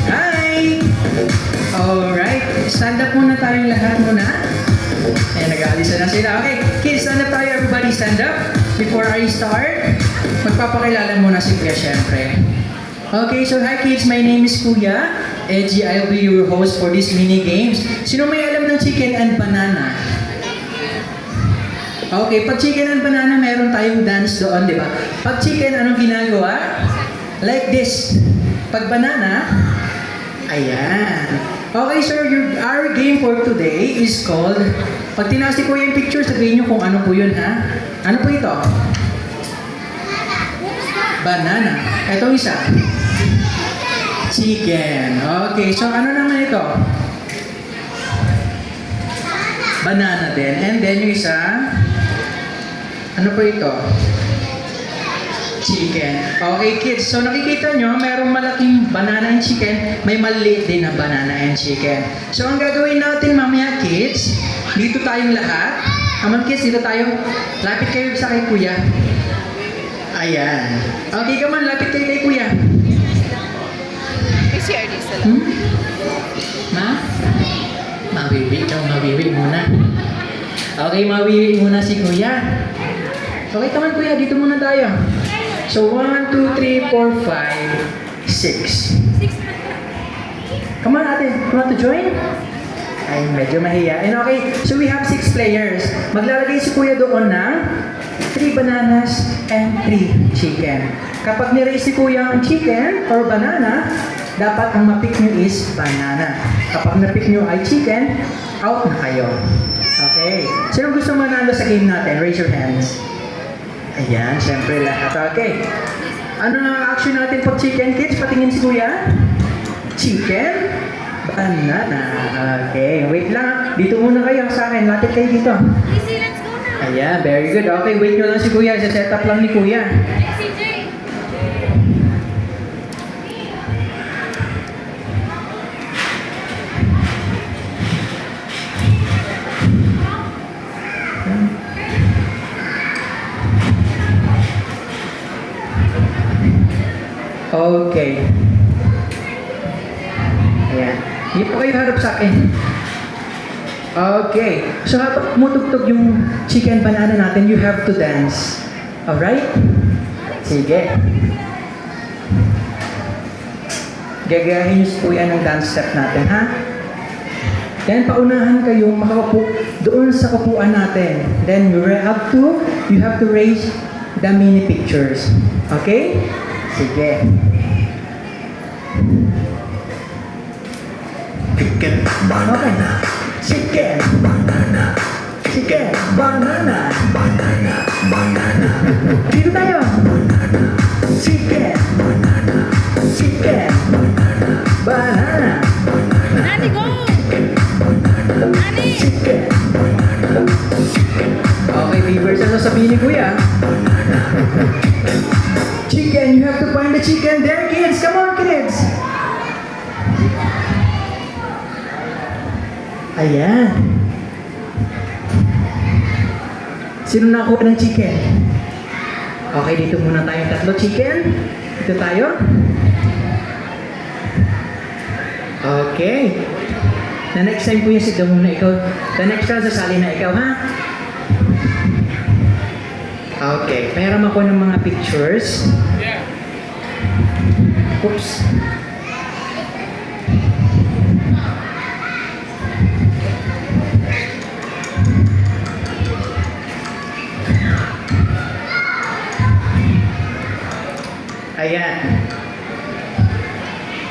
Hi! Alright, stand up muna tayong lahat muna. Ayan, nag-aalisa na sila. Okay, kids, stand up tayo. Everybody stand up. Before I start, magpapakilala muna si Kuya syempre. Okay, so hi kids, my name is Kuya Edgy. I'll be your host for these mini games. Sino may alam ng chicken and banana? Okay, pag chicken and banana, meron tayong dance doon, di ba? Pag chicken, anong ginagawa? Like this. Pag banana, ayan. Okay, sir, our game for today is called, pag tinaas ni Kuya yung picture, sabihin nyo kung ano po yun, ha? Ano po ito? Banana. Ito isa. Chicken. Okay, so ano naman ito? Banana din. And then yung isa, ano po ito? Chicken. Okay, kids. So nakikita nyo, merong malaking banana and chicken. May maliit din na banana and chicken. So ang gagawin natin mamaya, kids, dito tayong lahat. Come on, kids, dito tayo. Lapit kayo sa kay Kuya. Ayan. Okay, come on, lapit kayo kay Kuya. CRD sa lang. Ma? Mawiwi ka, mawiwi muna. Okay, mawiwi muna si Kuya. Okay, come on Kuya, dito muna tayo. So, 1, 2, 3, 4, 5, 6. Come on ate, you want to join? Ay, medyo mahiya. And okay, so we have 6 players. Maglalagay si Kuya doon ng 3 bananas and 3 chicken. Kapag niraise si Kuya ang chicken or banana, dapat ang ma-pick nyo is banana. Kapag na-pick nyo ay chicken, out na kayo. Okay. Sino gusto manalo sa game natin? Raise your hands. Ayan, syempre lahat. Okay. Ano na action natin pag chicken, kids? Patingin si Kuya. Chicken, banana. Okay, wait lang. Dito muna kayo sa akin. Lapit kayo dito. Easy, let's go now. Ayan, very good. Okay, wait nyo lang si Kuya. Sa-set up lang ni Kuya. CJ. Okay. Ayan. Hindi po kayo harap sa akin. Okay. So habang tumutugtog yung chicken banana natin, you have to dance. Alright? Sige. Gagayahin niyo po yan ng dance step natin, ha? Then paunahan kayo makaupo doon sa kupuan natin. Then you have to raise the mini pictures. Okay? Sige. Chicken, banana, Chicken, banana, chicken, banana. banana, banana, Dito tayo. banana, Chicken, banana, chicken, banana. Nani, go! Nani! Chicken. Okay, viewers, ano sabihin ni Kuya? Chicken, you have to find the chicken there, kids. Come on, kids. Ayan. Sino nakakuha ng chicken? Okay, dito muna tayong tatlo chicken. Dito tayo. Okay. The next time po yung sit down muna ikaw. The next time sasali na ikaw, ha? Okay, pairam ako ng mga pictures. Oops. Ayan.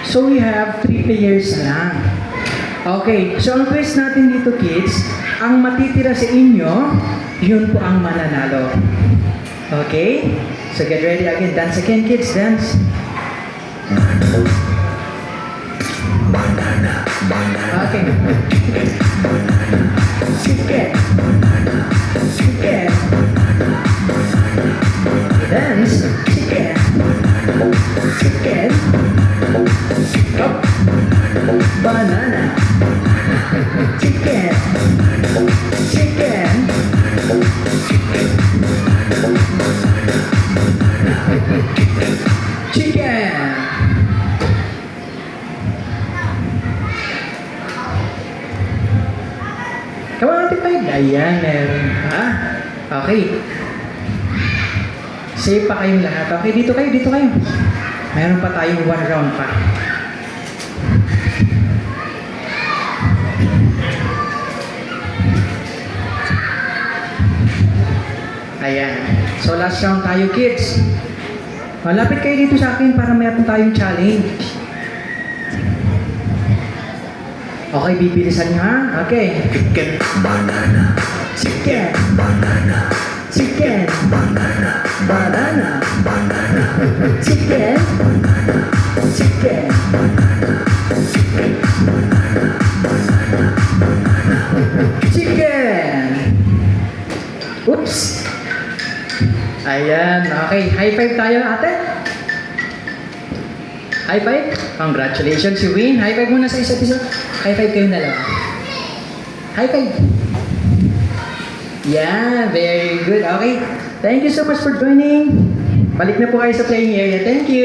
So we have 3 players na lang. Okay, so ang quiz natin dito kids, ang matitira sa inyo, yun po ang mananalo. Okay? So get ready again. Dance again, kids. Dance. banana, banana, Okay. banana, Chicken. banana, Chicken. Dance. Chicken. Chicken. Up. Banana. Chicken. Chicken. Chicken. Ayan, meron pa. Okay. Safe pa kayong lahat. Okay, dito kayo, dito kayo. Meron pa tayong 1 round pa. Ayan. So last round tayo, kids. Malapit kayo dito sa akin para meron tayong challenge. Okay, bibilisan nyo ha? Okay. Chicken banana. Chicken, Banana. chicken, Banana. banana, Banana. chicken, chicken, chicken. Oops. Ayan, okay. High five tayo, ate. High five. Congratulations, si Win. High five muna sa isa't isa. High five kayo dalawa. High five. Yeah, very good. Okay. Thank you so much for joining. Balik na po kayo sa playing area. Thank you.